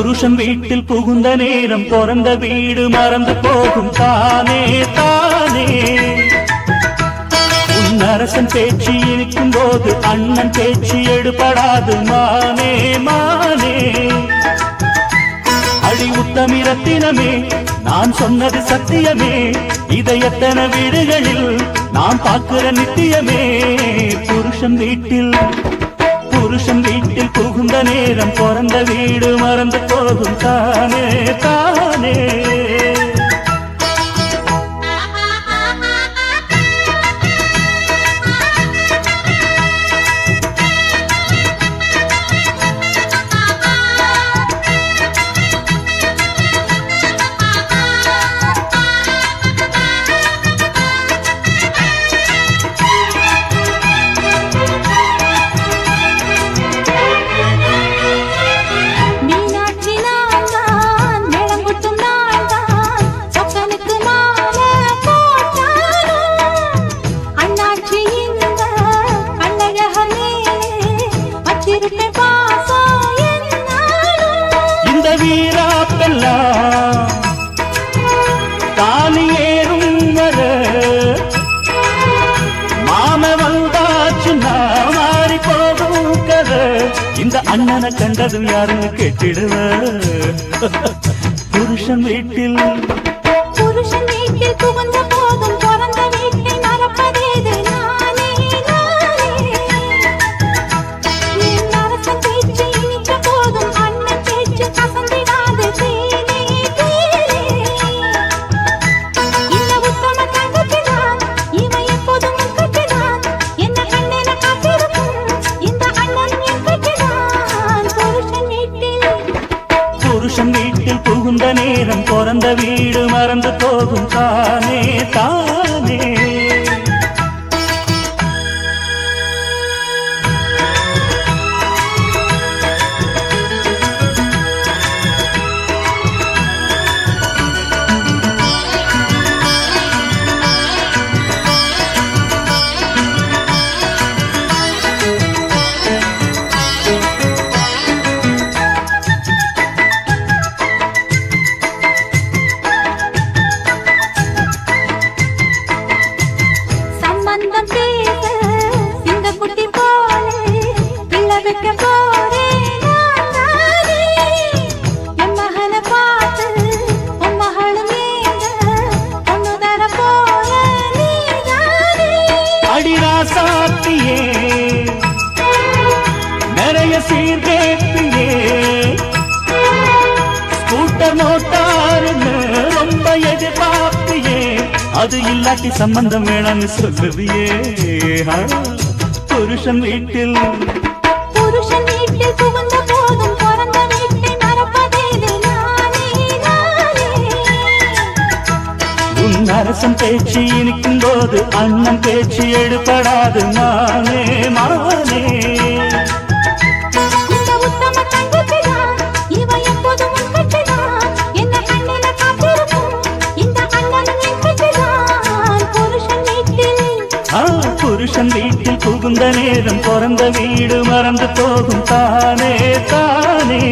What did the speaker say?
புருஷன் வீட்டில் புகுந்த நேரம் பிறந்த வீடு மறந்து போகும் தானே தானே. உன் அரசன் பேச்சு இனிக்கும் போது அண்ணன் பேச்சு எடுபடாது மானே மானே. அடி உத்தமி ரத்தினமே நான் சொன்னது சத்தியமே, இதை எத்தனை வீடுகளில் நாம் பார்க்கிற நித்தியமே. புருஷன் வீட்டில் புகுந்த நேரம் பிறந்த வீடு மறந்து போகும் தானே தானே. இந்த வீராப்பெல்லாம் தாலி ஏறும் வர மாம வந்தாச்சுன்னா மாறி போகும் கதை. இந்த அண்ணனை கண்டதும் யாருன்னு கேட்டிடுவ. புருஷன் வீட்டில் புகுந்த போதும் பிறந்த வீட்டை மறப்பதேது நானே நானே. என் அரசன் பேச்சு இனிக்க போதும் அண்ணன் பேச்சு கசந்திடாது தேனே தேனே. இந்த உத்தம தங்கச்சிதான் இவன் எப்போதும் கட்டிதான், என்ன கண்ணென காத்திருக்கும் இந்த அண்ணன் என் கட்டிதான். புருஷன் வீட்டில் புகுந்த நேரம் பிறந்த வீடு மறந்து போகும் தானே தானே. சம்பந்தம் பேச இந்த குட்டி போலே பிள்ளை வைக்க போறேன் நான் நானே. என் மகனை பார்த்து உன் மகளும் ஏங்க ஒன்னு தர போற நீதானே. அடிராசாத்தியே நிறைய சீர்கேப்பியே, ஸ்கூட்டர் மோட்டாருன்னு ரொம்ப எதிர்பார்ப்பியே, அது இல்லாட்டி சம்பந்தம் வேணான்னு சொல்லுவியே. புருஷன் வீட்டில் புகுந்த போதும் பிறந்த வீட்டை மறப்பதேது நானே நானே. உன் அரசன் பேச்சு இனிக்கும் போது அண்ணன் பேச்சு எடுபடாது மானே மானே. இந்த உத்தம தங்கச்சிதான் இவன் எப்போதும் கட்டிதான், என்ன கண்ணில காத்திருக்கும் இந்த அண்ணன் என் கட்டிதான். புருஷன் வீட்டில் புகுந்த நேரம் பிறந்த வீடு மறந்து போகும் தானே தானே.